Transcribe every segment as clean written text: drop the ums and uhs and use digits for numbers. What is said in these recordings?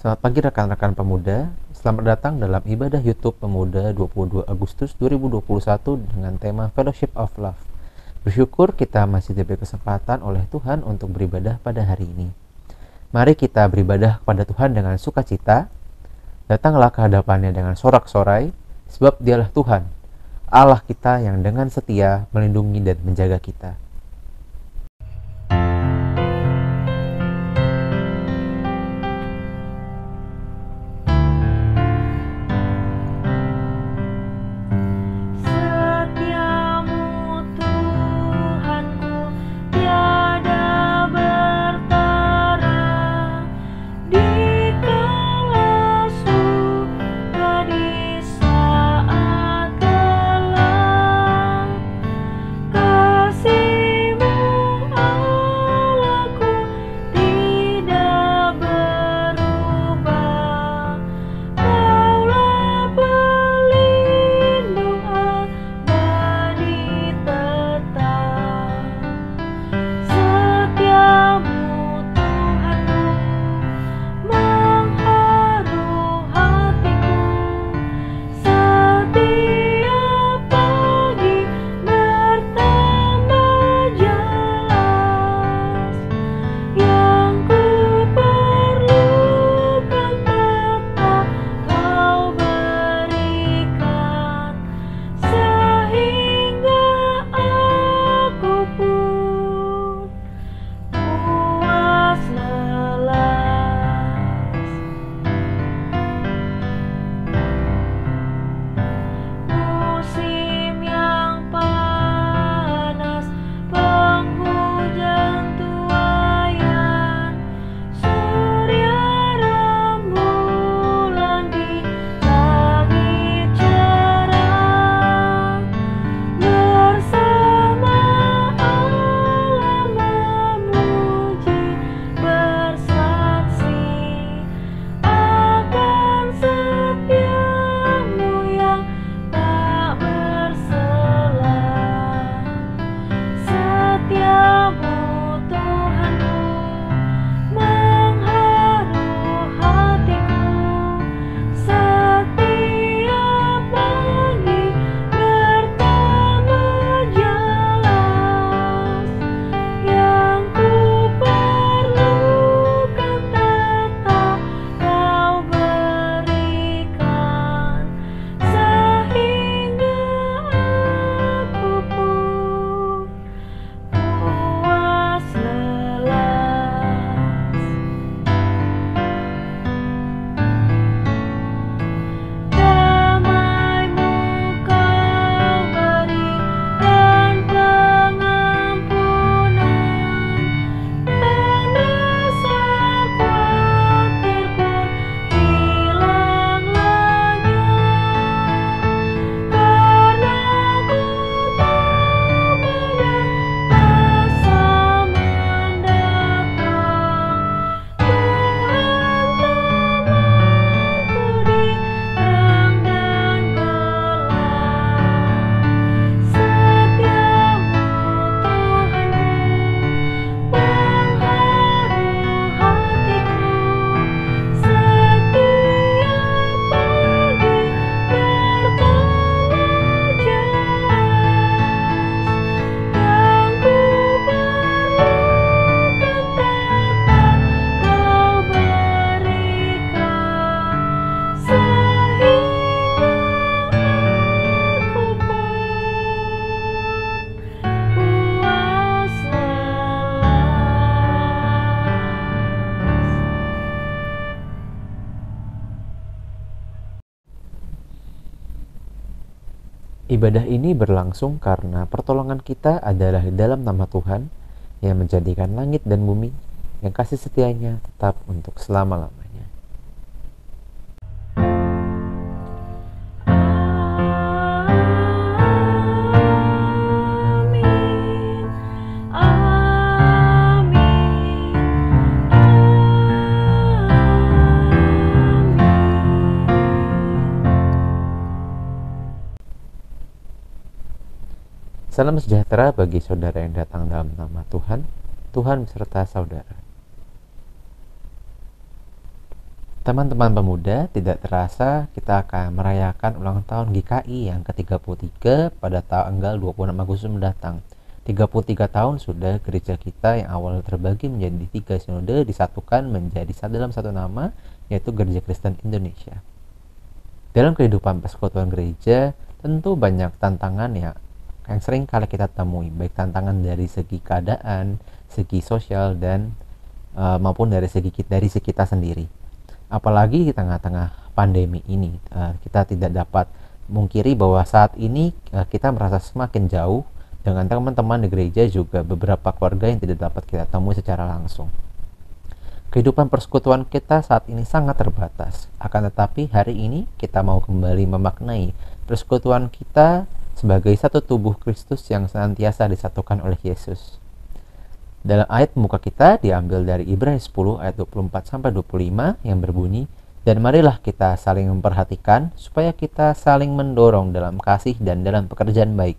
Selamat pagi rekan-rekan pemuda. Selamat datang dalam ibadah YouTube Pemuda 22 Agustus 2021 dengan tema Fellowship of Love. Bersyukur kita masih diberi kesempatan oleh Tuhan untuk beribadah pada hari ini. Mari kita beribadah kepada Tuhan dengan sukacita. Datanglah ke hadapannya dengan sorak-sorai, sebab Dialah Tuhan, Allah kita yang dengan setia melindungi dan menjaga kita. Ibadah ini berlangsung karena pertolongan kita adalah di dalam nama Tuhan yang menjadikan langit dan bumi, yang kasih setianya tetap untuk selama-lamanya. Salam sejahtera bagi saudara yang datang dalam nama Tuhan. Tuhan beserta saudara. Teman-teman pemuda, tidak terasa kita akan merayakan ulang tahun GKI yang ke-33 pada tanggal 26 Agustus mendatang. 33 tahun sudah gereja kita yang awalnya terbagi menjadi 3 sinode disatukan menjadi dalam satu nama, yaitu Gereja Kristen Indonesia. Dalam kehidupan persekutuan gereja, tentu banyak tantangan yang sering kali kita temui, baik tantangan dari segi keadaan, segi sosial, dan maupun dari segi kita sendiri. Apalagi di tengah-tengah pandemi ini, kita tidak dapat mungkiri bahwa saat ini kita merasa semakin jauh dengan teman-teman di gereja, juga beberapa keluarga yang tidak dapat kita temui secara langsung. Kehidupan persekutuan kita saat ini sangat terbatas. Akan tetapi hari ini kita mau kembali memaknai persekutuan kita sebagai satu tubuh Kristus yang senantiasa disatukan oleh Yesus. Dalam ayat pembuka kita diambil dari Ibrani 10 ayat 24-25 yang berbunyi, "Dan marilah kita saling memperhatikan supaya kita saling mendorong dalam kasih dan dalam pekerjaan baik.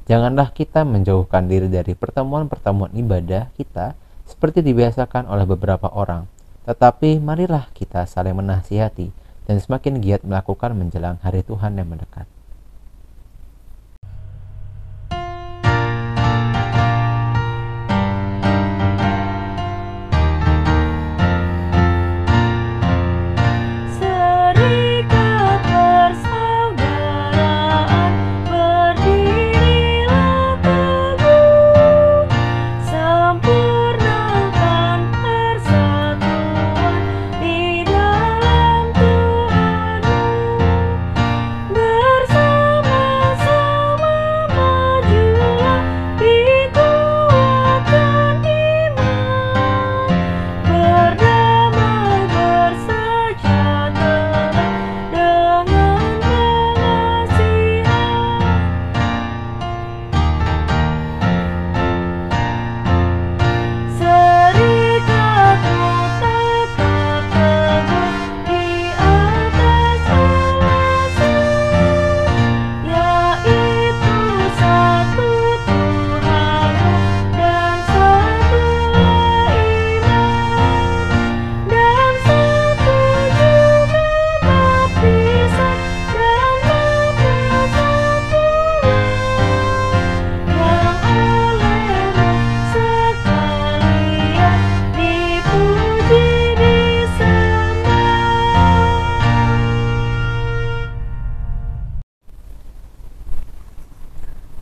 Janganlah kita menjauhkan diri dari pertemuan-pertemuan ibadah kita seperti dibiasakan oleh beberapa orang, tetapi marilah kita saling menasihati dan semakin giat melakukan menjelang hari Tuhan yang mendekat."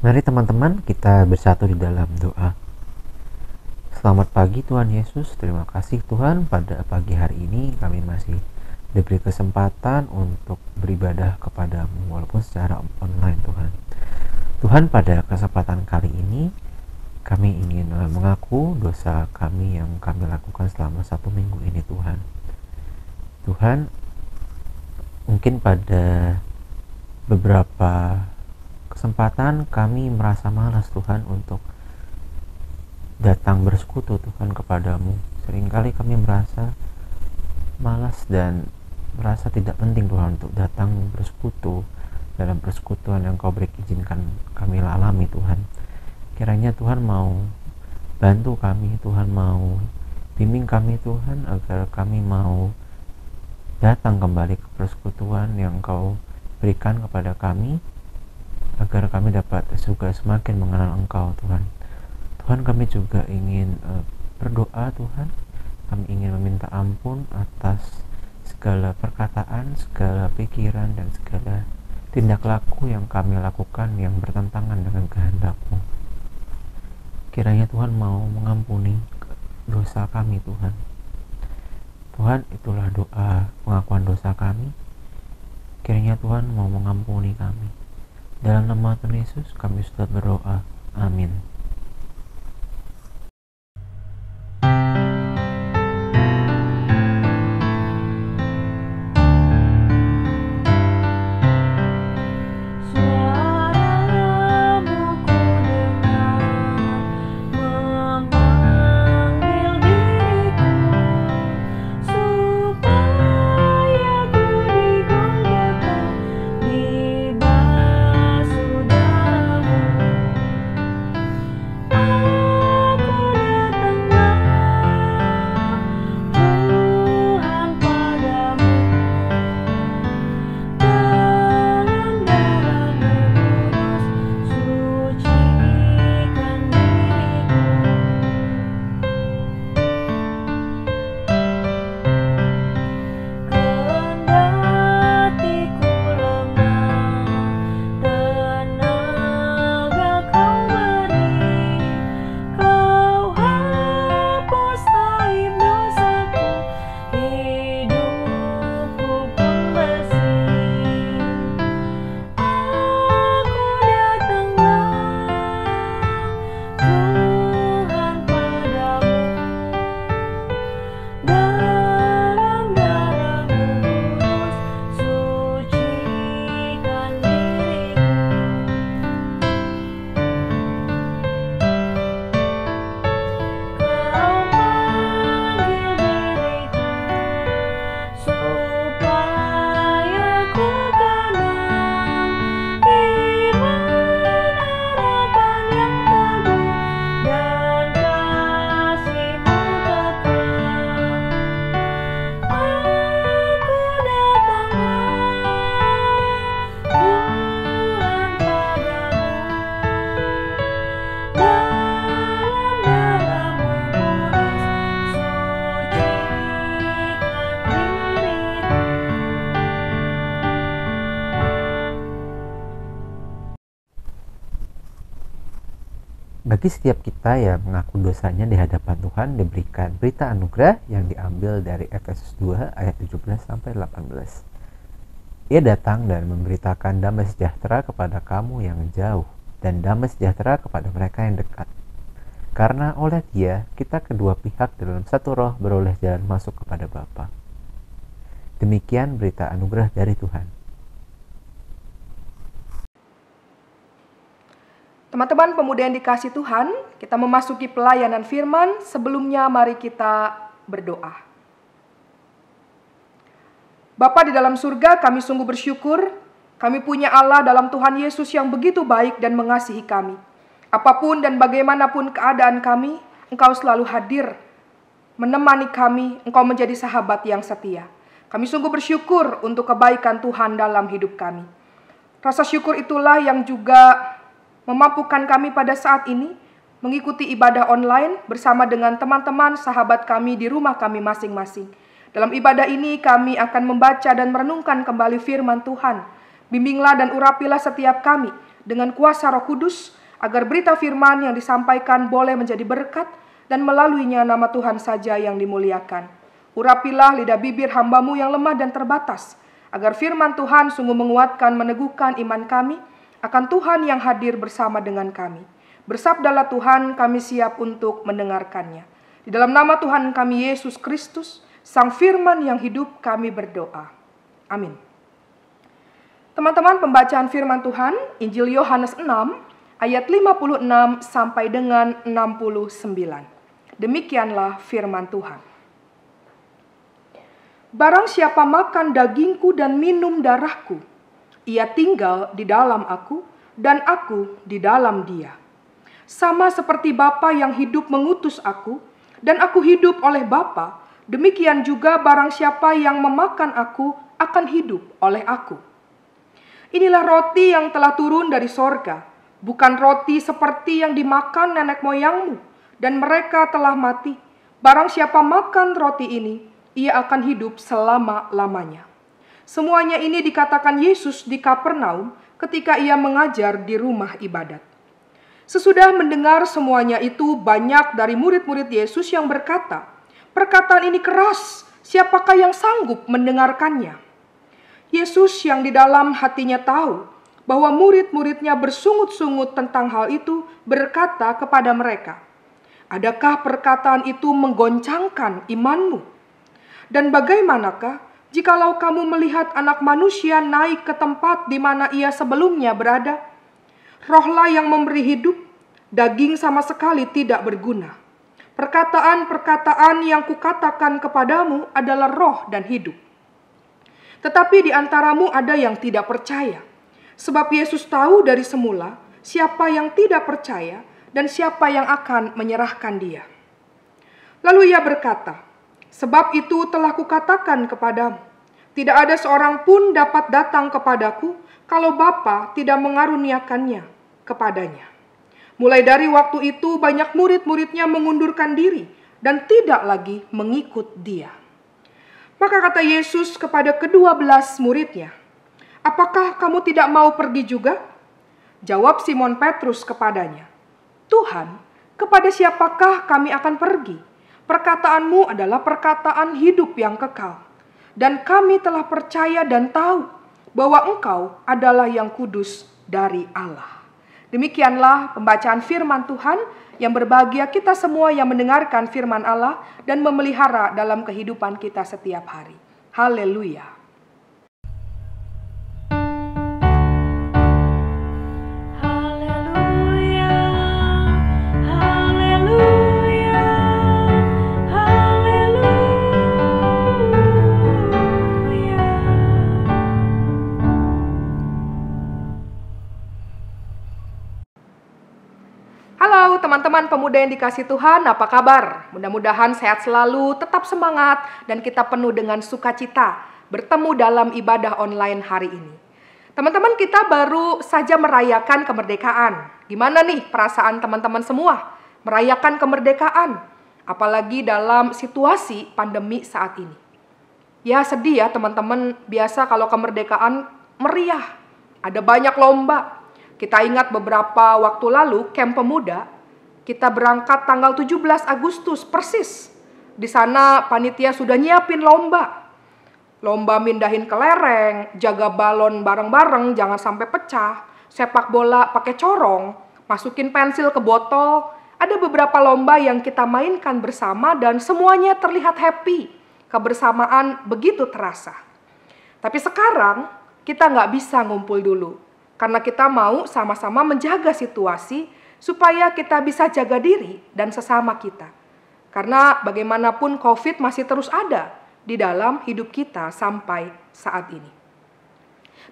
Mari teman-teman kita bersatu di dalam doa. Selamat pagi Tuhan Yesus, terima kasih Tuhan pada pagi hari ini kami masih diberi kesempatan untuk beribadah kepadamu walaupun secara online Tuhan. Tuhan, pada kesempatan kali ini kami ingin mengaku dosa kami yang kami lakukan selama 1 minggu ini Tuhan. Tuhan, mungkin pada beberapa kesempatan kami merasa malas Tuhan untuk datang bersekutu Tuhan kepadamu. Seringkali kami merasa malas dan merasa tidak penting Tuhan untuk datang bersekutu dalam persekutuan yang Kau beri izinkan kami alami Tuhan. Kiranya Tuhan mau bantu kami, Tuhan mau bimbing kami Tuhan, agar kami mau datang kembali ke persekutuan yang Kau berikan kepada kami, agar kami dapat juga semakin mengenal Engkau Tuhan. Tuhan, kami juga ingin berdoa Tuhan. Kami ingin meminta ampun atas segala perkataan, segala pikiran, dan segala tindak laku yang kami lakukan yang bertentangan dengan kehendak-Mu. Kiranya Tuhan mau mengampuni dosa kami Tuhan. Tuhan, itulah doa pengakuan dosa kami. Kiranya Tuhan mau mengampuni kami. Dalam nama Tuhan Yesus kami sudah berdoa. Amin. Bagi setiap kita yang mengaku dosanya di hadapan Tuhan diberikan berita anugerah yang diambil dari Efesus 2 ayat 17 sampai 18. Ia datang dan memberitakan damai sejahtera kepada kamu yang jauh dan damai sejahtera kepada mereka yang dekat. Karena oleh Dia, kita kedua pihak dalam satu roh beroleh jalan masuk kepada Bapa. Demikian berita anugerah dari Tuhan. Teman-teman pemuda yang dikasih Tuhan, kita memasuki pelayanan firman. Sebelumnya mari kita berdoa. Bapa di dalam surga, kami sungguh bersyukur. Kami punya Allah dalam Tuhan Yesus yang begitu baik dan mengasihi kami. Apapun dan bagaimanapun keadaan kami, Engkau selalu hadir, menemani kami. Engkau menjadi sahabat yang setia. Kami sungguh bersyukur untuk kebaikan Tuhan dalam hidup kami. Rasa syukur itulah yang juga memampukan kami pada saat ini mengikuti ibadah online bersama dengan teman-teman sahabat kami di rumah kami masing-masing. Dalam ibadah ini kami akan membaca dan merenungkan kembali firman Tuhan. Bimbinglah dan urapilah setiap kami dengan kuasa Roh Kudus, agar berita firman yang disampaikan boleh menjadi berkat dan melaluinya nama Tuhan saja yang dimuliakan. Urapilah lidah bibir hamba-Mu yang lemah dan terbatas, agar firman Tuhan sungguh menguatkan, meneguhkan iman kami akan Tuhan yang hadir bersama dengan kami. Bersabdalah Tuhan, kami siap untuk mendengarkannya. Di dalam nama Tuhan kami Yesus Kristus, Sang Firman yang hidup, kami berdoa. Amin. Teman-teman, pembacaan firman Tuhan, Injil Yohanes 6, ayat 56 sampai dengan 69. Demikianlah firman Tuhan. Barang siapa makan dagingku dan minum darahku, ia tinggal di dalam aku dan aku di dalam dia. Sama seperti Bapa yang hidup mengutus aku dan aku hidup oleh Bapa, demikian juga barang siapa yang memakan aku akan hidup oleh aku. Inilah roti yang telah turun dari sorga, bukan roti seperti yang dimakan nenek moyangmu, dan mereka telah mati. Barang siapa makan roti ini, ia akan hidup selama-lamanya. Semuanya ini dikatakan Yesus di Kapernaum ketika ia mengajar di rumah ibadat. Sesudah mendengar semuanya itu, banyak dari murid-murid Yesus yang berkata, "Perkataan ini keras, siapakah yang sanggup mendengarkannya?" Yesus yang di dalam hatinya tahu bahwa murid-muridnya bersungut-sungut tentang hal itu, berkata kepada mereka, "Adakah perkataan itu menggoncangkan imanmu? Dan bagaimanakah jikalau kamu melihat Anak Manusia naik ke tempat di mana ia sebelumnya berada? Rohlah yang memberi hidup, daging sama sekali tidak berguna. Perkataan-perkataan yang kukatakan kepadamu adalah roh dan hidup. Tetapi di antaramu ada yang tidak percaya." Sebab Yesus tahu dari semula siapa yang tidak percaya dan siapa yang akan menyerahkan dia. Lalu ia berkata, "Sebab itu telah kukatakan kepadamu, tidak ada seorang pun dapat datang kepadaku kalau Bapa tidak mengaruniakannya kepadanya." Mulai dari waktu itu banyak murid-muridnya mengundurkan diri dan tidak lagi mengikut dia. Maka kata Yesus kepada ke-12 muridnya, "Apakah kamu tidak mau pergi juga?" Jawab Simon Petrus kepadanya, "Tuhan, kepada siapakah kami akan pergi? Perkataanmu adalah perkataan hidup yang kekal. Dan kami telah percaya dan tahu bahwa Engkau adalah yang kudus dari Allah." Demikianlah pembacaan firman Tuhan. Yang berbahagia kita semua yang mendengarkan firman Allah dan memelihara dalam kehidupan kita setiap hari. Haleluya. Halo teman-teman pemuda yang dikasih Tuhan, apa kabar? Mudah-mudahan sehat selalu, tetap semangat, dan kita penuh dengan sukacita bertemu dalam ibadah online hari ini. Teman-teman, kita baru saja merayakan kemerdekaan. Gimana nih perasaan teman-teman semua merayakan kemerdekaan? Apalagi dalam situasi pandemi saat ini. Ya sedih ya teman-teman, biasa kalau kemerdekaan meriah, ada banyak lomba. Kita ingat beberapa waktu lalu, Camp Pemuda Kita berangkat tanggal 17 Agustus persis. Di sana panitia sudah nyiapin lomba. Lomba mindahin kelereng, jaga balon bareng-bareng jangan sampai pecah, sepak bola pakai corong, masukin pensil ke botol. Ada beberapa lomba yang kita mainkan bersama dan semuanya terlihat happy. Kebersamaan begitu terasa. Tapi sekarang kita nggak bisa ngumpul dulu. Karena kita mau sama-sama menjaga situasi supaya kita bisa jaga diri dan sesama kita. Karena bagaimanapun COVID masih terus ada di dalam hidup kita sampai saat ini.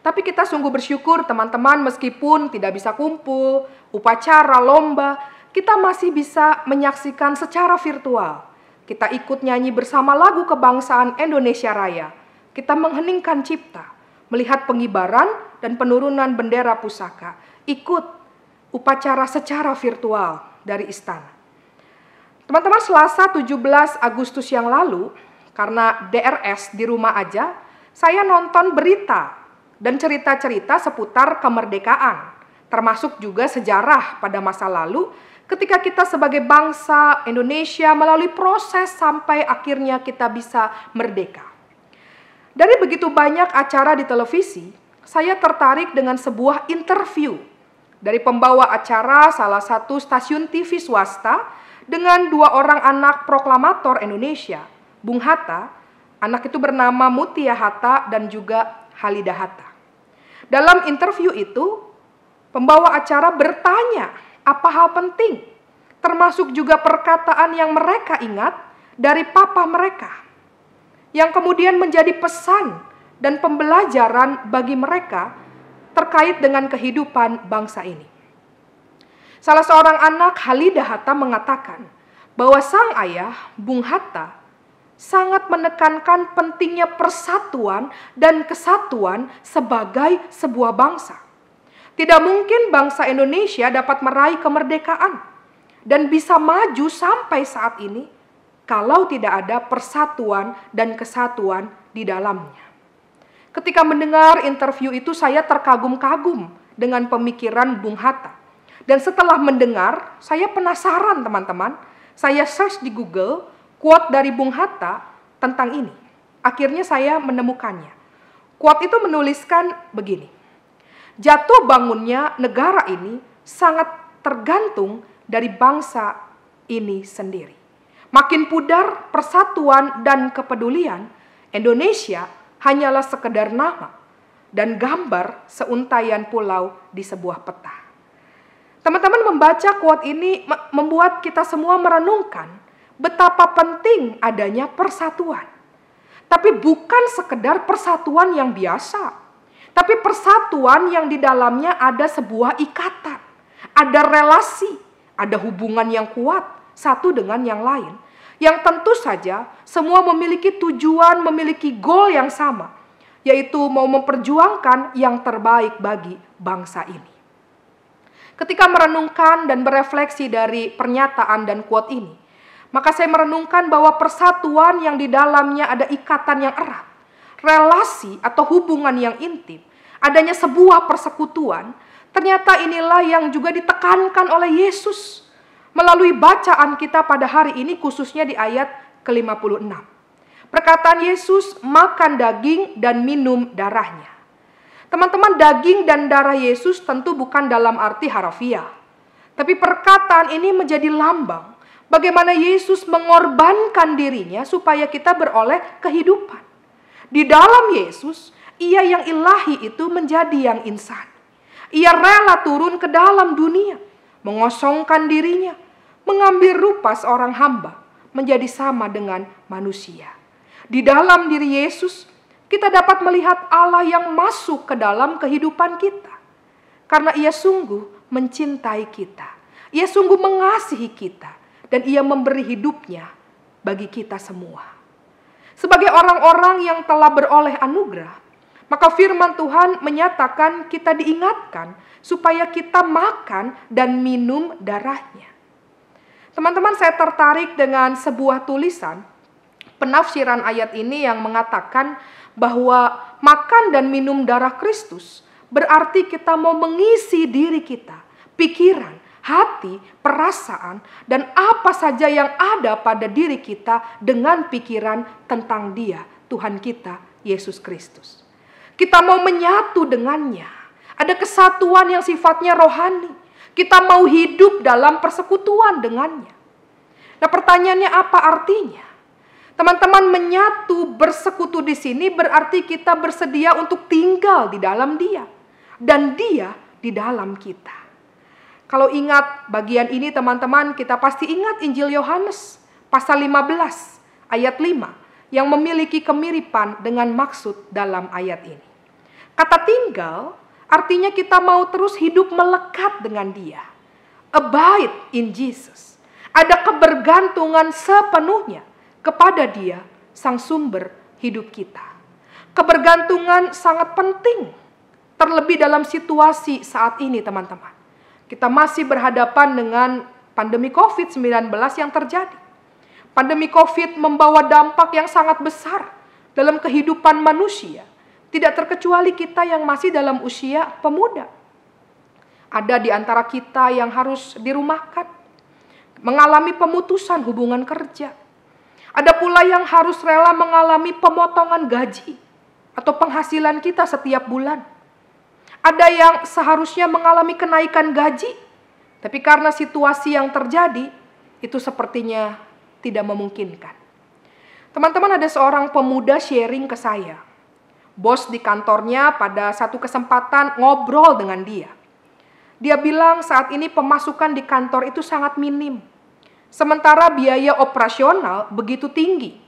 Tapi kita sungguh bersyukur teman-teman, meskipun tidak bisa kumpul, upacara, lomba, kita masih bisa menyaksikan secara virtual. Kita ikut nyanyi bersama lagu kebangsaan Indonesia Raya. Kita mengheningkan cipta, melihat pengibaran dan penurunan bendera pusaka. Ikut upacara secara virtual dari istana. Teman-teman, Selasa 17 Agustus yang lalu, karena DRS di rumah aja, saya nonton berita dan cerita-cerita seputar kemerdekaan, termasuk juga sejarah pada masa lalu ketika kita sebagai bangsa Indonesia melalui proses sampai akhirnya kita bisa merdeka. Dari begitu banyak acara di televisi, saya tertarik dengan sebuah interview dari pembawa acara salah satu stasiun TV swasta dengan dua orang anak proklamator Indonesia, Bung Hatta, anak itu bernama Mutia Hatta dan juga Halidah Hatta. Dalam interview itu, pembawa acara bertanya apa hal penting, termasuk juga perkataan yang mereka ingat dari papa mereka, yang kemudian menjadi pesan dan pembelajaran bagi mereka terkait dengan kehidupan bangsa ini. Salah seorang anak, Halidah Hatta, mengatakan bahwa sang ayah, Bung Hatta, sangat menekankan pentingnya persatuan dan kesatuan sebagai sebuah bangsa. Tidak mungkin bangsa Indonesia dapat meraih kemerdekaan dan bisa maju sampai saat ini kalau tidak ada persatuan dan kesatuan di dalamnya. Ketika mendengar interview itu, saya terkagum-kagum dengan pemikiran Bung Hatta. Dan setelah mendengar, saya penasaran teman-teman. Saya search di Google, quote dari Bung Hatta tentang ini. Akhirnya saya menemukannya. Quote itu menuliskan begini. Jatuh bangunnya negara ini sangat tergantung dari bangsa ini sendiri. Makin pudar persatuan dan kepedulian, Indonesia hanyalah sekedar nama dan gambar seuntaian pulau di sebuah peta. Teman-teman, membaca quote ini membuat kita semua merenungkan betapa penting adanya persatuan. Tapi bukan sekedar persatuan yang biasa, tapi persatuan yang di dalamnya ada sebuah ikatan, ada relasi, ada hubungan yang kuat satu dengan yang lain, yang tentu saja semua memiliki tujuan, memiliki goal yang sama, yaitu mau memperjuangkan yang terbaik bagi bangsa ini. Ketika merenungkan dan berefleksi dari pernyataan dan quote ini, maka saya merenungkan bahwa persatuan yang di dalamnya ada ikatan yang erat, relasi atau hubungan yang intim, adanya sebuah persekutuan, ternyata inilah yang juga ditekankan oleh Yesus melalui bacaan kita pada hari ini, khususnya di ayat ke-56. Perkataan Yesus, makan daging dan minum darahnya. Teman-teman, daging dan darah Yesus tentu bukan dalam arti harafiah. Tapi perkataan ini menjadi lambang bagaimana Yesus mengorbankan dirinya supaya kita beroleh kehidupan. Di dalam Yesus, Ia yang ilahi itu menjadi yang insan. Ia rela turun ke dalam dunia, mengosongkan dirinya, mengambil rupa seorang hamba, menjadi sama dengan manusia. Di dalam diri Yesus, kita dapat melihat Allah yang masuk ke dalam kehidupan kita. Karena Ia sungguh mencintai kita. Ia sungguh mengasihi kita. Dan Ia memberi hidupnya bagi kita semua. Sebagai orang-orang yang telah beroleh anugerah, maka firman Tuhan menyatakan kita diingatkan supaya kita makan dan minum darahnya. Teman-teman, saya tertarik dengan sebuah tulisan penafsiran ayat ini yang mengatakan bahwa makan dan minum darah Kristus berarti kita mau mengisi diri kita, pikiran, hati, perasaan, dan apa saja yang ada pada diri kita dengan pikiran tentang Dia, Tuhan kita, Yesus Kristus. Kita mau menyatu dengannya. Ada kesatuan yang sifatnya rohani. Kita mau hidup dalam persekutuan dengannya. Nah, pertanyaannya apa artinya? Teman-teman, menyatu bersekutu di sini berarti kita bersedia untuk tinggal di dalam Dia dan Dia di dalam kita. Kalau ingat bagian ini teman-teman, kita pasti ingat Injil Yohanes pasal 15 ayat 5 yang memiliki kemiripan dengan maksud dalam ayat ini. Kata tinggal artinya kita mau terus hidup melekat dengan Dia. Abide in Jesus. Ada kebergantungan sepenuhnya kepada Dia, sang sumber hidup kita. Kebergantungan sangat penting, terlebih dalam situasi saat ini teman-teman. Kita masih berhadapan dengan pandemi COVID-19 yang terjadi. Pandemi COVID membawa dampak yang sangat besar dalam kehidupan manusia. Tidak terkecuali kita yang masih dalam usia pemuda. Ada di antara kita yang harus dirumahkan, mengalami pemutusan hubungan kerja. Ada pula yang harus rela mengalami pemotongan gaji atau penghasilan kita setiap bulan. Ada yang seharusnya mengalami kenaikan gaji, tapi karena situasi yang terjadi, itu sepertinya tidak memungkinkan. Teman-teman, ada seorang pemuda sharing ke saya. Bos di kantornya pada satu kesempatan ngobrol dengan dia. Dia bilang saat ini pemasukan di kantor itu sangat minim. Sementara biaya operasional begitu tinggi.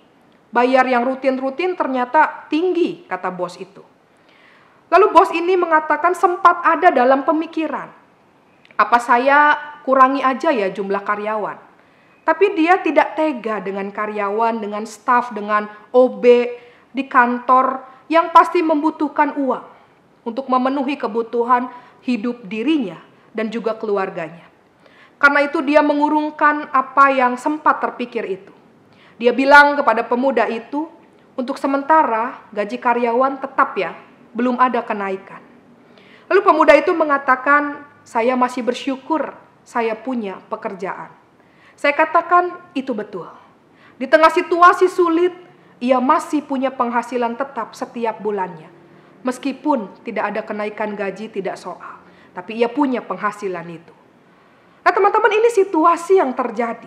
Bayar yang rutin-rutin ternyata tinggi, kata bos itu. Lalu bos ini mengatakan sempat ada dalam pemikiran, apa saya kurangi aja ya jumlah karyawan. Tapi dia tidak tega dengan karyawan, dengan staf, dengan OB di kantor yang pasti membutuhkan uang untuk memenuhi kebutuhan hidup dirinya dan juga keluarganya. Karena itu dia mengurungkan apa yang sempat terpikir itu. Dia bilang kepada pemuda itu, untuk sementara gaji karyawan tetap ya, belum ada kenaikan. Lalu pemuda itu mengatakan, saya masih bersyukur saya punya pekerjaan. Saya katakan itu betul. Di tengah situasi sulit, ia masih punya penghasilan tetap setiap bulannya. Meskipun tidak ada kenaikan gaji, tidak soal. Tapi ia punya penghasilan itu. Nah teman-teman, ini situasi yang terjadi.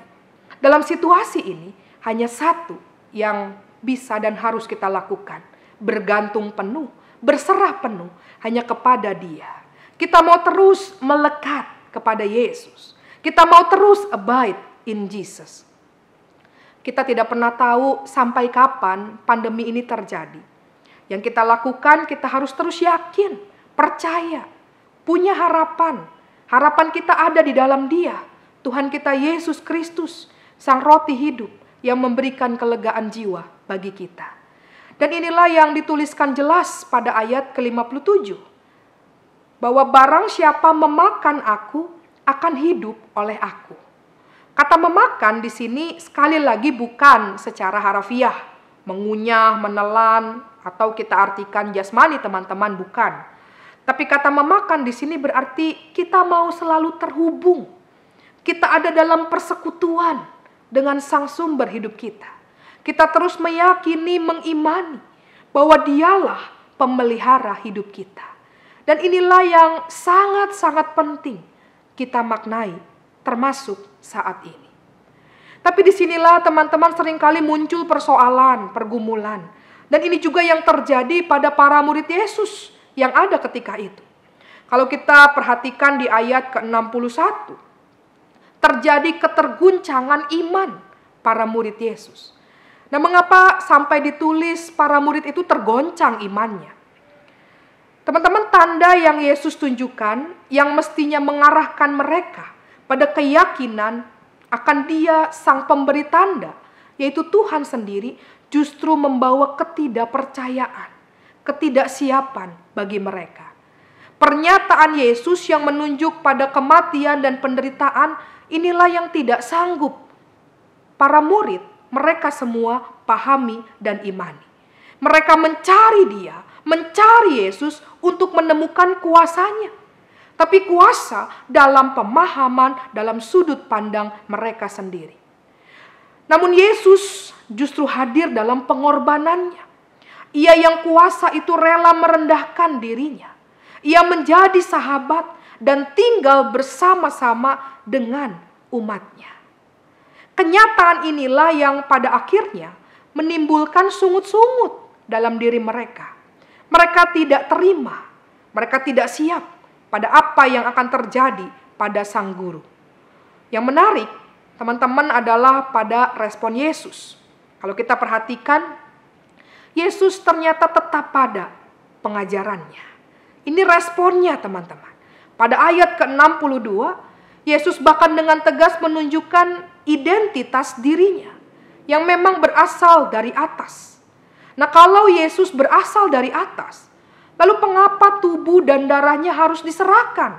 Dalam situasi ini, hanya satu yang bisa dan harus kita lakukan. Bergantung penuh, berserah penuh hanya kepada Dia. Kita mau terus melekat kepada Yesus. Kita mau terus abide in Jesus. Kita tidak pernah tahu sampai kapan pandemi ini terjadi. Yang kita lakukan, kita harus terus yakin, percaya, punya harapan. Harapan kita ada di dalam Dia, Tuhan kita Yesus Kristus, Sang Roti hidup yang memberikan kelegaan jiwa bagi kita. Dan inilah yang dituliskan jelas pada ayat ke-57. Bahwa barang siapa memakan aku, akan hidup oleh aku. Kata memakan di sini sekali lagi bukan secara harafiah, mengunyah, menelan, atau kita artikan jasmani teman-teman, bukan. Tapi kata memakan di sini berarti kita mau selalu terhubung. Kita ada dalam persekutuan dengan sang sumber hidup kita. Kita terus meyakini, mengimani bahwa Dialah pemelihara hidup kita. Dan inilah yang sangat-sangat penting kita maknai, termasuk saat ini. Tapi disinilah teman-teman seringkali muncul persoalan, pergumulan. Dan ini juga yang terjadi pada para murid Yesus yang ada ketika itu. Kalau kita perhatikan di ayat ke-61, terjadi keterguncangan iman para murid Yesus. Nah, mengapa sampai ditulis para murid itu tergoncang imannya? Teman-teman, tanda yang Yesus tunjukkan yang mestinya mengarahkan mereka pada keyakinan akan Dia sang pemberi tanda, yaitu Tuhan sendiri, justru membawa ketidakpercayaan, ketidaksiapan bagi mereka. Pernyataan Yesus yang menunjuk pada kematian dan penderitaan, inilah yang tidak sanggup para murid, mereka semua pahami dan imani. Mereka mencari Dia, mencari Yesus untuk menemukan kuasanya. tapi kuasa dalam pemahaman, dalam sudut pandang mereka sendiri. Namun Yesus justru hadir dalam pengorbanannya. Ia yang kuasa itu rela merendahkan dirinya. Ia menjadi sahabat dan tinggal bersama-sama dengan umatnya. Kenyataan inilah yang pada akhirnya menimbulkan sungut-sungut dalam diri mereka. Mereka tidak terima, mereka tidak siap pada apa yang akan terjadi pada sang guru. Yang menarik, teman-teman, adalah pada respon Yesus. Kalau kita perhatikan, Yesus ternyata tetap pada pengajarannya. Ini responnya, teman-teman. Pada ayat ke-62, Yesus bahkan dengan tegas menunjukkan identitas dirinya yang memang berasal dari atas. Nah, kalau Yesus berasal dari atas, lalu mengapa tubuh dan darahnya harus diserahkan,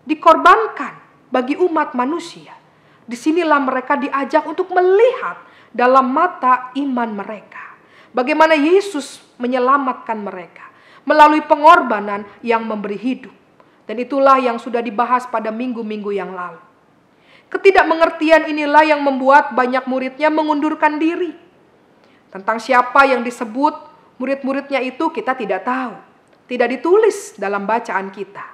dikorbankan bagi umat manusia? Disinilah mereka diajak untuk melihat dalam mata iman mereka. Bagaimana Yesus menyelamatkan mereka melalui pengorbanan yang memberi hidup. Dan itulah yang sudah dibahas pada minggu-minggu yang lalu. Ketidakmengertian inilah yang membuat banyak muridnya mengundurkan diri. Tentang siapa yang disebut murid-muridnya itu kita tidak tahu. Tidak ditulis dalam bacaan kita.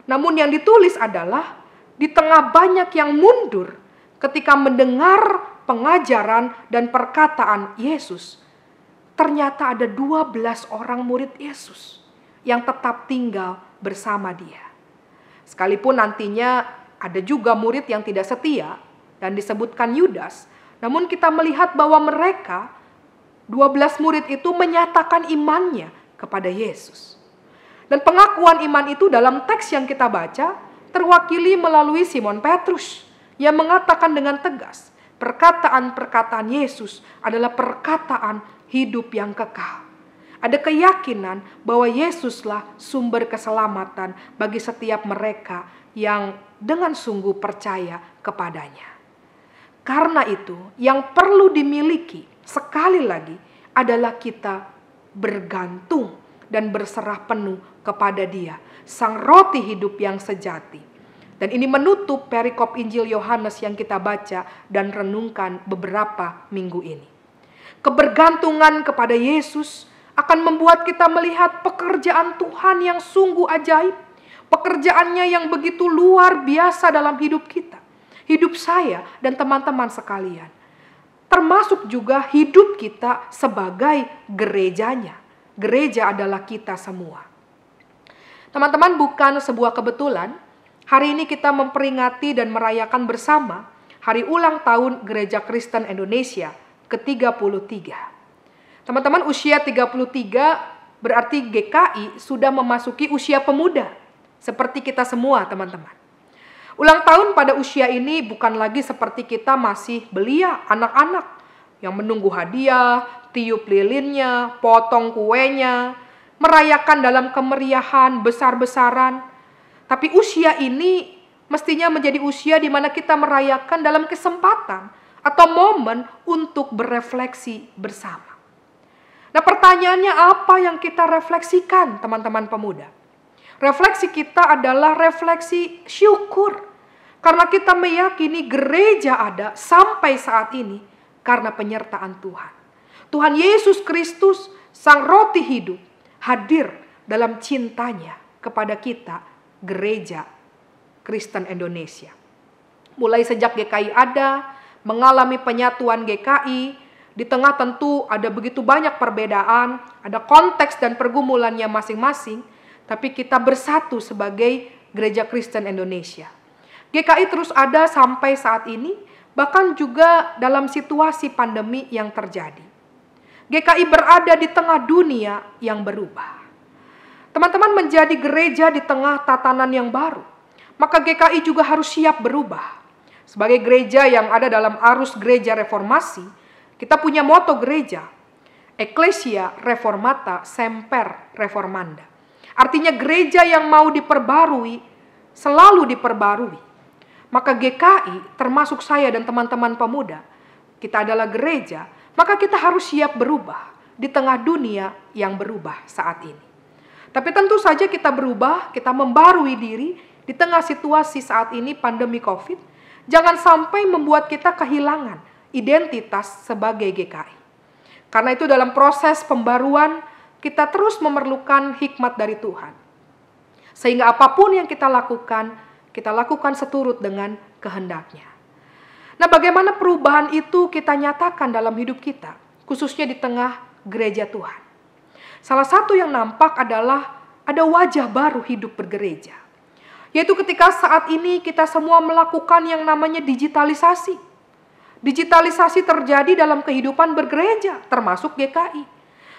Namun yang ditulis adalah di tengah banyak yang mundur ketika mendengar pengajaran dan perkataan Yesus, ternyata ada 12 orang murid Yesus yang tetap tinggal bersama dia. Sekalipun nantinya ada juga murid yang tidak setia dan disebutkan Yudas, namun kita melihat bahwa mereka 12 murid itu menyatakan imannya kepada Yesus. Dan pengakuan iman itu dalam teks yang kita baca terwakili melalui Simon Petrus yang mengatakan dengan tegas, perkataan-perkataan Yesus adalah perkataan hidup yang kekal. Ada keyakinan bahwa Yesuslah sumber keselamatan bagi setiap mereka yang dengan sungguh percaya kepadanya. Karena itu, yang perlu dimiliki sekali lagi adalah kita bergantung dan berserah penuh kepada Dia, Sang Roti hidup yang sejati. Dan ini menutup perikop Injil Yohanes yang kita baca dan renungkan beberapa minggu ini. Kebergantungan kepada Yesus akan membuat kita melihat pekerjaan Tuhan yang sungguh ajaib. Pekerjaannya yang begitu luar biasa dalam hidup kita. Hidup saya dan teman-teman sekalian. Termasuk juga hidup kita sebagai gerejanya. Gereja adalah kita semua. Teman-teman, bukan sebuah kebetulan, hari ini kita memperingati dan merayakan bersama hari ulang tahun Gereja Kristen Indonesia ke-33. Teman-teman, usia 33 berarti GKI sudah memasuki usia pemuda. Seperti kita semua, teman-teman. Ulang tahun pada usia ini bukan lagi seperti kita masih belia, anak-anak yang menunggu hadiah, tiup lilinnya, potong kuenya, merayakan dalam kemeriahan besar-besaran. Tapi usia ini mestinya menjadi usia di mana kita merayakan dalam kesempatan atau momen untuk berefleksi bersama. Nah, pertanyaannya apa yang kita refleksikan, teman-teman pemuda? Refleksi kita adalah refleksi syukur. Karena kita meyakini gereja ada sampai saat ini karena penyertaan Tuhan. Tuhan Yesus Kristus, Sang Roti hidup, hadir dalam cintanya kepada kita, Gereja Kristen Indonesia. Mulai sejak GKI ada, mengalami penyatuan GKI, di tengah tentu ada begitu banyak perbedaan, ada konteks dan pergumulannya masing-masing, tapi kita bersatu sebagai Gereja Kristen Indonesia. GKI terus ada sampai saat ini, bahkan juga dalam situasi pandemi yang terjadi. GKI berada di tengah dunia yang berubah. Teman-teman, menjadi gereja di tengah tatanan yang baru, maka GKI juga harus siap berubah. Sebagai gereja yang ada dalam arus gereja reformasi, kita punya moto gereja, Ecclesia Reformata Semper Reformanda. Artinya gereja yang mau diperbarui, selalu diperbarui. Maka GKI, termasuk saya dan teman-teman pemuda, kita adalah gereja, maka kita harus siap berubah di tengah dunia yang berubah saat ini. Tapi tentu saja kita berubah, kita membarui diri di tengah situasi saat ini pandemi COVID. Jangan sampai membuat kita kehilangan identitas sebagai GKI. Karena itu dalam proses pembaruan kita terus memerlukan hikmat dari Tuhan. Sehingga apapun yang kita lakukan seturut dengan kehendak-Nya. Nah, bagaimana perubahan itu kita nyatakan dalam hidup kita, khususnya di tengah gereja Tuhan. Salah satu yang nampak adalah ada wajah baru hidup bergereja. Yaitu ketika saat ini kita semua melakukan yang namanya digitalisasi. Digitalisasi terjadi dalam kehidupan bergereja, termasuk GKI.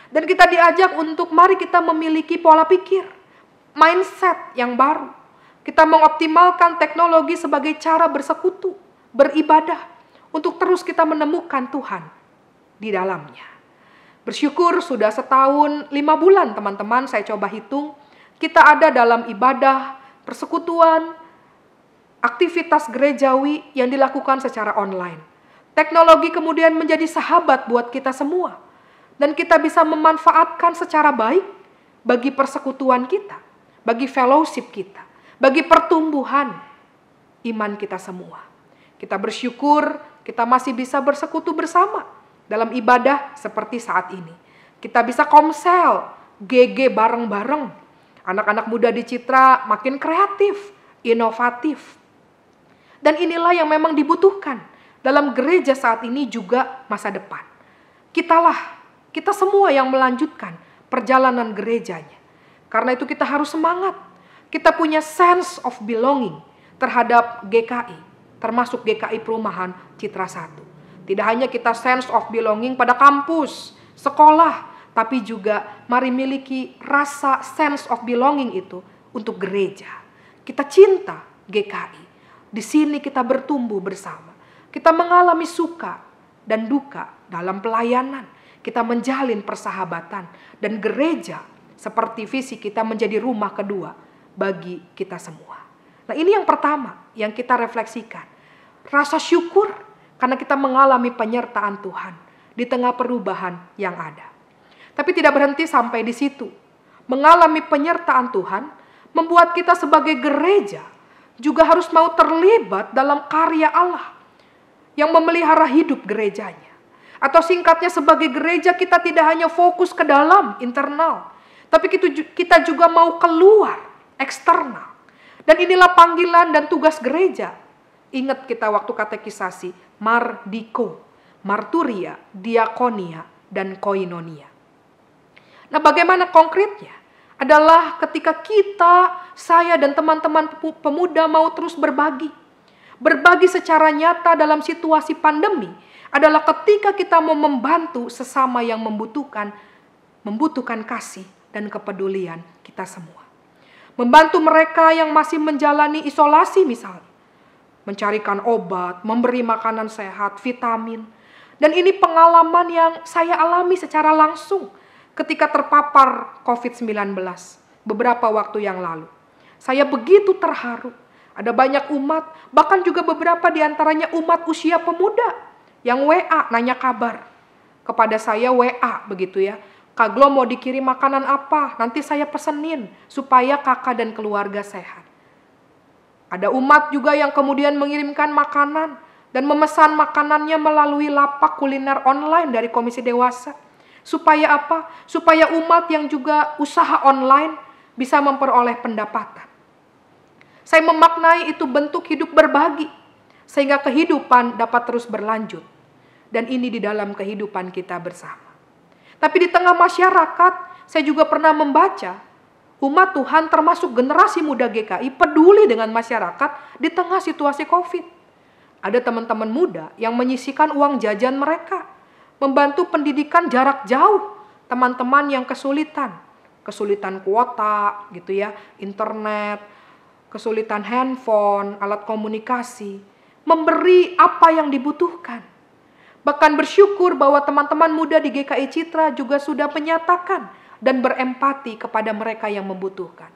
Dan kita diajak untuk mari kita memiliki pola pikir, mindset yang baru. Kita mengoptimalkan teknologi sebagai cara bersekutu, beribadah, untuk terus kita menemukan Tuhan di dalamnya. Bersyukur sudah 1 tahun 5 bulan teman-teman, saya coba hitung, kita ada dalam ibadah, persekutuan, aktivitas gerejawi yang dilakukan secara online. Teknologi kemudian menjadi sahabat buat kita semua. Dan kita bisa memanfaatkan secara baik bagi persekutuan kita, bagi fellowship kita, bagi pertumbuhan iman kita semua. Kita bersyukur kita masih bisa bersekutu bersama dalam ibadah seperti saat ini. Kita bisa komsel, GG bareng-bareng. Anak-anak muda di Citra makin kreatif, inovatif. Dan inilah yang memang dibutuhkan dalam gereja saat ini juga masa depan. Kita semua yang melanjutkan perjalanan gerejanya. Karena itu kita harus semangat. Kita punya sense of belonging terhadap GKI, termasuk GKI Perumahan Citra 1. Tidak hanya kita sense of belonging pada kampus, sekolah, tapi juga mari miliki rasa sense of belonging itu untuk gereja. Kita cinta GKI. Di sini kita bertumbuh bersama. Kita mengalami suka dan duka dalam pelayanan. Kita menjalin persahabatan. Dan gereja seperti visi kita menjadi rumah kedua bagi kita semua. Nah, ini yang pertama yang kita refleksikan. Rasa syukur karena kita mengalami penyertaan Tuhan di tengah perubahan yang ada. Tapi tidak berhenti sampai di situ. Mengalami penyertaan Tuhan membuat kita sebagai gereja juga harus mau terlibat dalam karya Allah yang memelihara hidup gerejanya. Atau singkatnya sebagai gereja kita tidak hanya fokus ke dalam, internal. Tapi kita juga mau keluar, eksternal. Dan inilah panggilan dan tugas gereja. Ingat kita waktu katekisasi, mardiko, marturia, diakonia, dan koinonia. Nah, bagaimana konkretnya? Adalah ketika saya dan teman-teman pemuda mau terus berbagi. Berbagi secara nyata dalam situasi pandemi adalah ketika kita mau membantu sesama yang membutuhkan kasih dan kepedulian kita semua. Membantu mereka yang masih menjalani isolasi misalnya. Mencarikan obat, memberi makanan sehat, vitamin. Dan ini pengalaman yang saya alami secara langsung ketika terpapar COVID-19 beberapa waktu yang lalu. Saya begitu terharu. Ada banyak umat, bahkan juga beberapa diantaranya umat usia pemuda yang WA nanya kabar kepada saya, WA begitu ya. Kak Glo mau dikirim makanan apa? Nanti saya pesenin supaya kakak dan keluarga sehat. Ada umat juga yang kemudian mengirimkan makanan dan memesan makanannya melalui lapak kuliner online dari Komisi Dewasa. Supaya apa? Supaya umat yang juga usaha online bisa memperoleh pendapatan. Saya memaknai itu bentuk hidup berbagi. Sehingga kehidupan dapat terus berlanjut. Dan ini di dalam kehidupan kita bersama. Tapi di tengah masyarakat, saya juga pernah membaca umat Tuhan termasuk generasi muda GKI peduli dengan masyarakat di tengah situasi COVID. Ada teman-teman muda yang menyisihkan uang jajan mereka, membantu pendidikan jarak jauh teman-teman yang kesulitan kuota gitu ya, internet, kesulitan handphone, alat komunikasi, memberi apa yang dibutuhkan. Bahkan bersyukur bahwa teman-teman muda di GKI Citra juga sudah menyatakan dan berempati kepada mereka yang membutuhkan.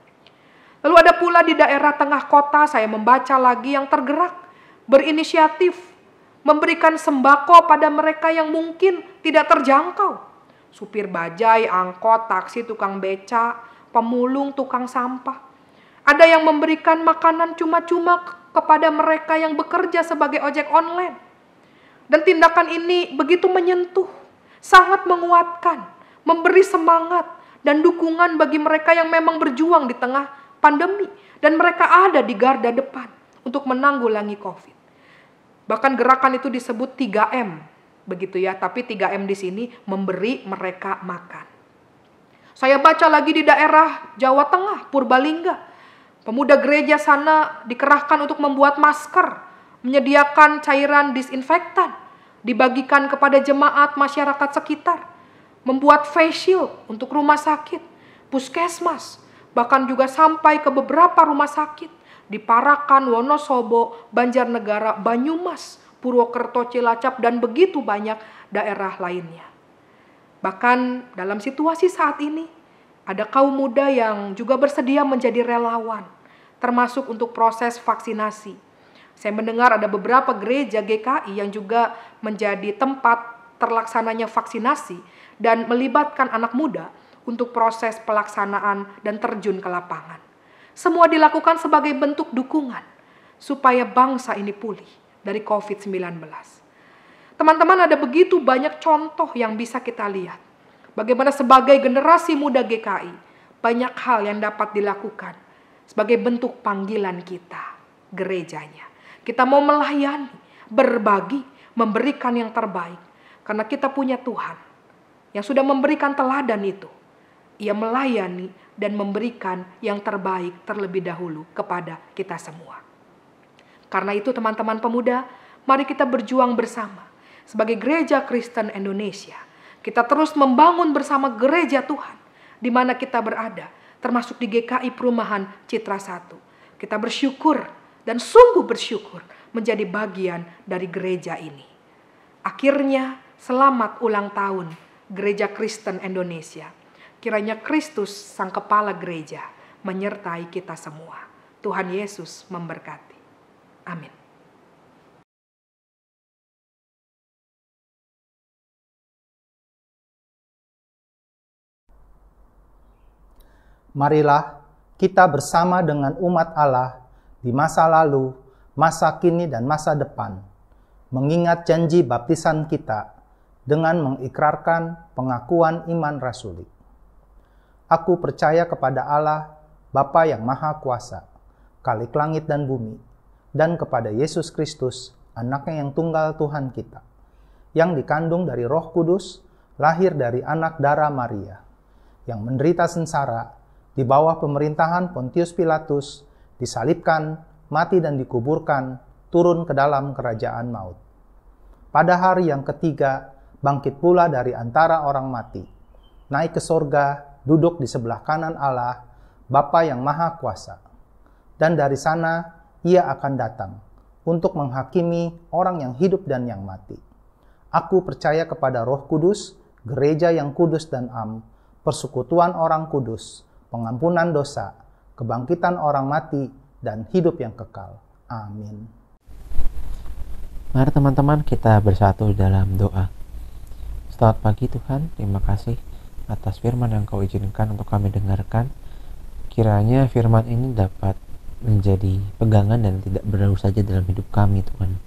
Lalu ada pula di daerah tengah kota saya membaca lagi yang tergerak, berinisiatif, memberikan sembako pada mereka yang mungkin tidak terjangkau. Supir bajai, angkot, taksi, tukang beca, pemulung, tukang sampah. Ada yang memberikan makanan cuma-cuma kepada mereka yang bekerja sebagai ojek online. Dan tindakan ini begitu menyentuh, sangat menguatkan, memberi semangat dan dukungan bagi mereka yang memang berjuang di tengah pandemi. Dan mereka ada di garda depan untuk menanggulangi COVID. Bahkan gerakan itu disebut 3M, begitu ya. Tapi 3M di sini memberi mereka makan. Saya baca lagi di daerah Jawa Tengah, Purbalingga. Pemuda gereja sana dikerahkan untuk membuat masker, menyediakan cairan disinfektan, dibagikan kepada jemaat masyarakat sekitar, membuat face shield untuk rumah sakit, puskesmas, bahkan juga sampai ke beberapa rumah sakit di Parakan, Wonosobo, Banjarnegara, Banyumas, Purwokerto, Cilacap, dan begitu banyak daerah lainnya. Bahkan dalam situasi saat ini, ada kaum muda yang juga bersedia menjadi relawan, termasuk untuk proses vaksinasi. Saya mendengar ada beberapa gereja GKI yang juga menjadi tempat terlaksananya vaksinasi dan melibatkan anak muda untuk proses pelaksanaan dan terjun ke lapangan. Semua dilakukan sebagai bentuk dukungan supaya bangsa ini pulih dari COVID-19. Teman-teman, ada begitu banyak contoh yang bisa kita lihat. Bagaimana sebagai generasi muda GKI, banyak hal yang dapat dilakukan sebagai bentuk panggilan kita, gerejanya. Kita mau melayani, berbagi, memberikan yang terbaik. Karena kita punya Tuhan yang sudah memberikan teladan itu. Ia melayani dan memberikan yang terbaik terlebih dahulu kepada kita semua. Karena itu teman-teman pemuda, mari kita berjuang bersama. Sebagai Gereja Kristen Indonesia, kita terus membangun bersama gereja Tuhan di mana kita berada, termasuk di GKI Perumahan Citra 1. Kita bersyukur dan sungguh bersyukur menjadi bagian dari gereja ini. Akhirnya, selamat ulang tahun Gereja Kristen Indonesia. Kiranya Kristus, Sang Kepala Gereja, menyertai kita semua. Tuhan Yesus memberkati. Amin. Marilah kita bersama dengan umat Allah di masa lalu, masa kini, dan masa depan, mengingat janji baptisan kita dengan mengikrarkan pengakuan iman rasuli. Aku percaya kepada Allah, Bapa yang Maha Kuasa, Khalik langit dan bumi, dan kepada Yesus Kristus, Anaknya yang tunggal Tuhan kita, yang dikandung dari Roh Kudus, lahir dari anak darah Maria, yang menderita sengsara di bawah pemerintahan Pontius Pilatus, disalibkan, mati dan dikuburkan, turun ke dalam kerajaan maut. Pada hari yang ketiga, bangkit pula dari antara orang mati, naik ke sorga, duduk di sebelah kanan Allah, Bapa yang Maha Kuasa. Dan dari sana, ia akan datang untuk menghakimi orang yang hidup dan yang mati. Aku percaya kepada Roh Kudus, gereja yang kudus dan am, persekutuan orang kudus, pengampunan dosa, kebangkitan orang mati, dan hidup yang kekal. Amin. Mari teman-teman kita bersatu dalam doa. Selamat pagi Tuhan, terima kasih atas firman yang Kau izinkan untuk kami dengarkan. Kiranya firman ini dapat menjadi pegangan dan tidak berlalu saja dalam hidup kami Tuhan.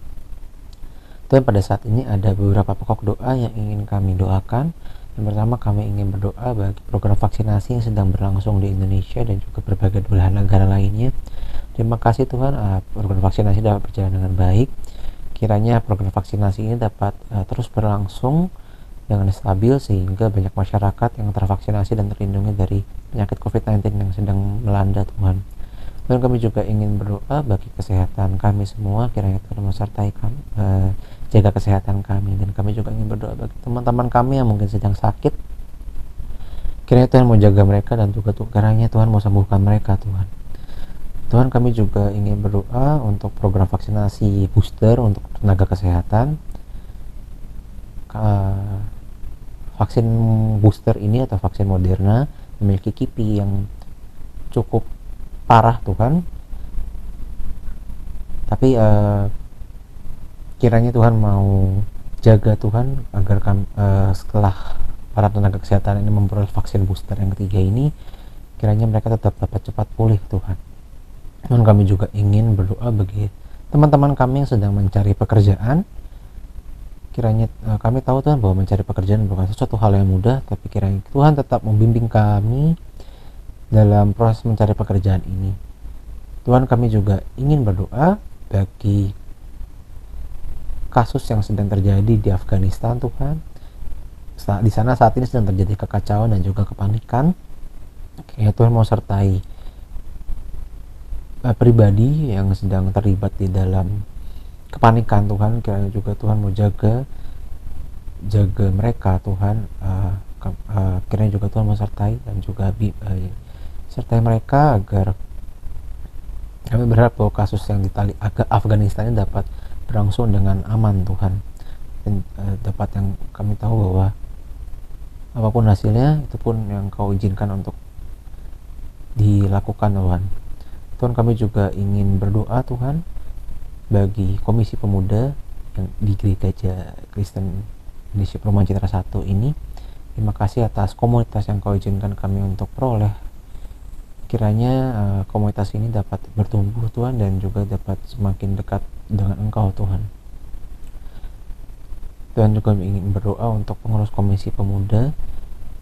Tuhan, pada saat ini ada beberapa pokok doa yang ingin kami doakan. Yang pertama, kami ingin berdoa bagi program vaksinasi yang sedang berlangsung di Indonesia dan juga berbagai belahan negara lainnya. Terima kasih Tuhan, program vaksinasi dapat berjalan dengan baik. Kiranya program vaksinasi ini dapat terus berlangsung dengan stabil sehingga banyak masyarakat yang tervaksinasi dan terlindungi dari penyakit COVID-19 yang sedang melanda Tuhan. Dan kami juga ingin berdoa bagi kesehatan kami semua, kiranya Tuhan menyertai kami, jaga kesehatan kami. Dan kami juga ingin berdoa bagi teman-teman kami yang mungkin sedang sakit, kiranya Tuhan mau jaga mereka dan juga kiranya Tuhan mau sembuhkan mereka Tuhan. Tuhan, kami juga ingin berdoa untuk program vaksinasi booster untuk tenaga kesehatan. Vaksin booster ini atau vaksin Moderna memiliki KIPI yang cukup parah Tuhan, tapi kiranya Tuhan mau jaga Tuhan agar setelah para tenaga kesehatan ini memperoleh vaksin booster yang ketiga ini, kiranya mereka tetap dapat cepat pulih Tuhan. Dan kami juga ingin berdoa bagi teman-teman kami yang sedang mencari pekerjaan. Kiranya kami tahu Tuhan bahwa mencari pekerjaan bukan sesuatu hal yang mudah, tapi kiranya Tuhan tetap membimbing kami dalam proses mencari pekerjaan ini. Tuhan, kami juga ingin berdoa bagi kasus yang sedang terjadi di Afghanistan Tuhan. Di sana saat ini sedang terjadi kekacauan dan juga kepanikan. Ya Tuhan, mau sertai pribadi yang sedang terlibat di dalam kepanikan Tuhan. Kiranya juga Tuhan mau jaga mereka Tuhan. Kiranya juga Tuhan mau sertai dan juga sertai mereka agar kami berharap bahwa kasus yang di Afghanistan ini dapat berlangsung dengan aman Tuhan, dan dapat yang kami tahu bahwa apapun hasilnya itu pun yang Kau izinkan untuk dilakukan Tuhan. Tuhan, kami juga ingin berdoa Tuhan bagi Komisi Pemuda yang di Gereja Kristen Indonesia Perumahan Citra 1 ini. Terima kasih atas komunitas yang Kau izinkan kami untuk peroleh. Kiranya komunitas ini dapat bertumbuh Tuhan dan juga dapat semakin dekat dengan Engkau Tuhan. Tuhan, juga ingin berdoa untuk pengurus Komisi Pemuda.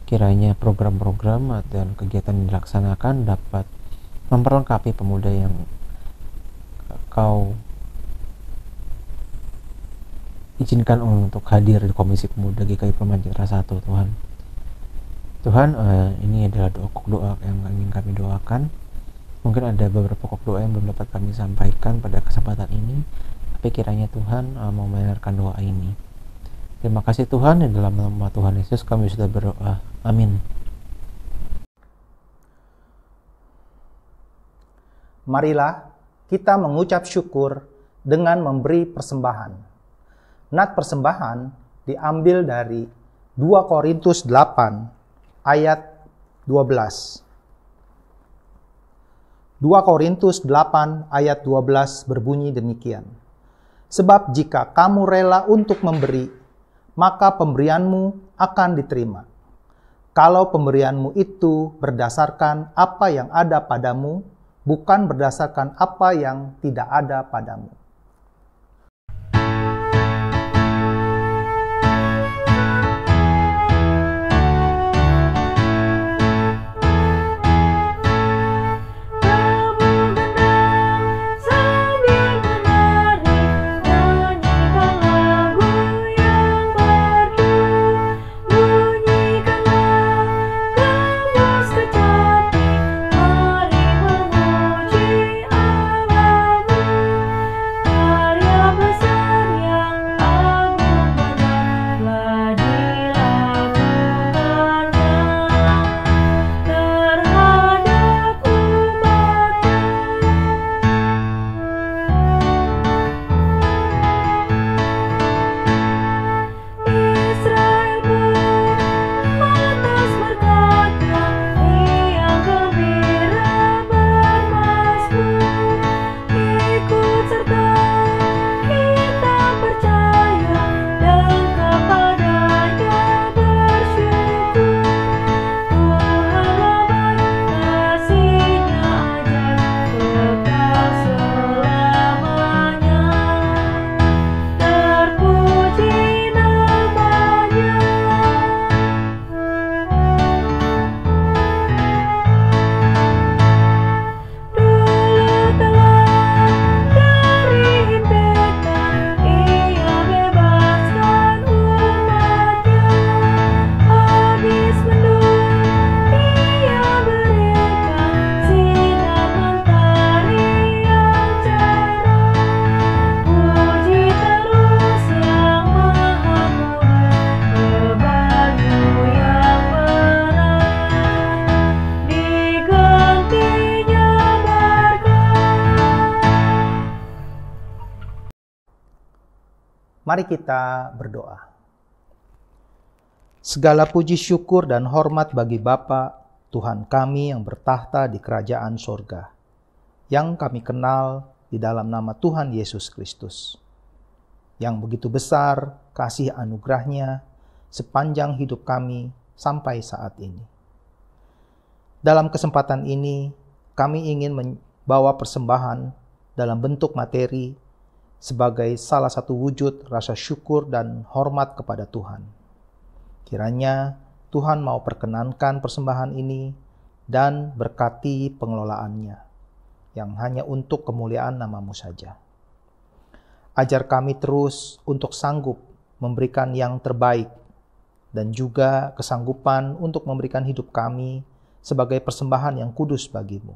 Kiranya program-program dan kegiatan yang dilaksanakan dapat memperlengkapi pemuda yang Kau izinkan untuk hadir di Komisi Pemuda GKI Perumahan Citra 1 Tuhan. Tuhan, ini adalah doa yang ingin kami doakan. Mungkin ada beberapa pokok doa yang belum dapat kami sampaikan pada kesempatan ini, tapi kiranya Tuhan mau mendengarkan doa ini. Terima kasih Tuhan, di dalam nama Tuhan Yesus kami sudah berdoa. Amin. Marilah kita mengucap syukur dengan memberi persembahan. Nat persembahan diambil dari 2 Korintus 8 ayat 12. 2 Korintus 8 ayat 12 berbunyi demikian. Sebab jika kamu rela untuk memberi, maka pemberianmu akan diterima. Kalau pemberianmu itu berdasarkan apa yang ada padamu, bukan berdasarkan apa yang tidak ada padamu. Mari kita berdoa. Segala puji syukur dan hormat bagi Bapa, Tuhan kami yang bertahta di kerajaan sorga, yang kami kenal di dalam nama Tuhan Yesus Kristus, yang begitu besar kasih anugerahnya sepanjang hidup kami sampai saat ini. Dalam kesempatan ini, kami ingin membawa persembahan dalam bentuk materi sebagai salah satu wujud rasa syukur dan hormat kepada Tuhan. Kiranya Tuhan mau perkenankan persembahan ini dan berkati pengelolaannya, yang hanya untuk kemuliaan nama-Mu saja. Ajar kami terus untuk sanggup memberikan yang terbaik dan juga kesanggupan untuk memberikan hidup kami sebagai persembahan yang kudus bagi-Mu.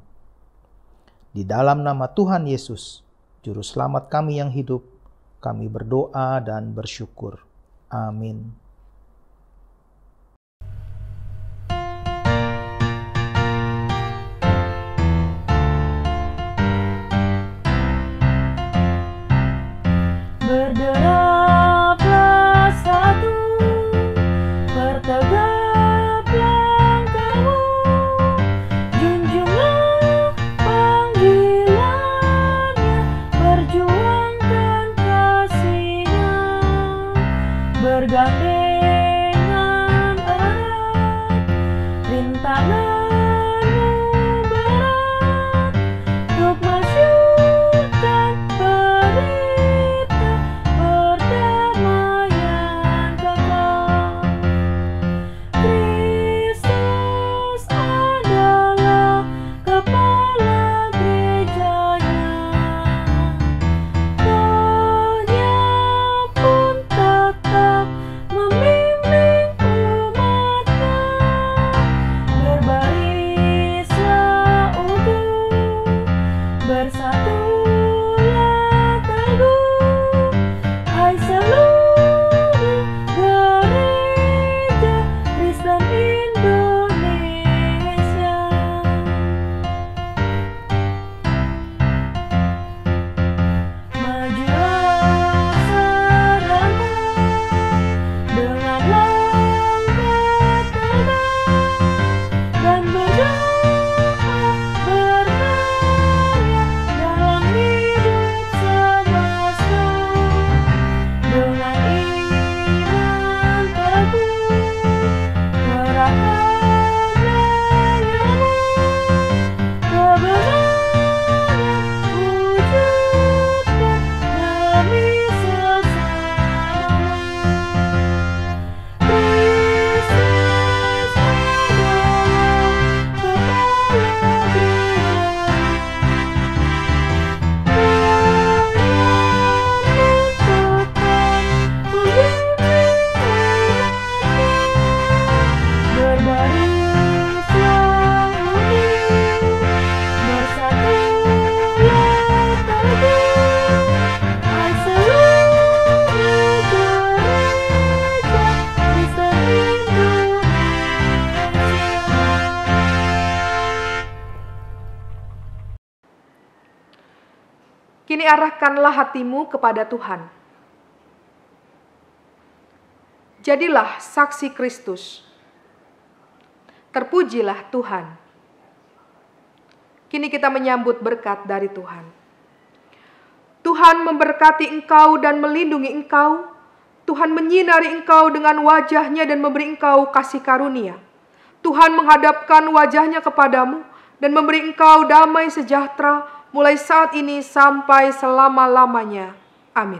Di dalam nama Tuhan Yesus, Juru Selamat kami yang hidup, kami berdoa dan bersyukur. Amin. Berderaplah satu, bertegaplah engkau, junjunglah panggilannya, perjuangkan kasih-Nya, bergandengan erat, rintanganmu berat, untuk masyurkan berita perdamaian kekal. Kristus adalah kepala gerejanya, Rohnya pun tetap membimbing umat-Nya. Berbarislah utuh, bersatulah teguh, hai seluruh gereja Kristen Indonesia. Majulah serentak dengan langkah tegak dan berdoa berkarya dalam hidup semesta. Dengan iman teguh, kerahkan dayamu, kebenaran wujudkan demi sesamamu. Kristus adalah kepala gerejanya, berbarislah utuh, bersatulah teguh, hai seluruh gereja Kristen Indonesia. Kini arahkanlah hatimu kepada Tuhan. Jadilah saksi Kristus. Terpujilah Tuhan. Kini kita menyambut berkat dari Tuhan. Tuhan memberkati engkau dan melindungi engkau. Tuhan menyinari engkau dengan wajah-Nya dan memberi engkau kasih karunia. Tuhan menghadapkan wajah-Nya kepadamu dan memberi engkau damai sejahtera mulai saat ini sampai selama-lamanya. Amin.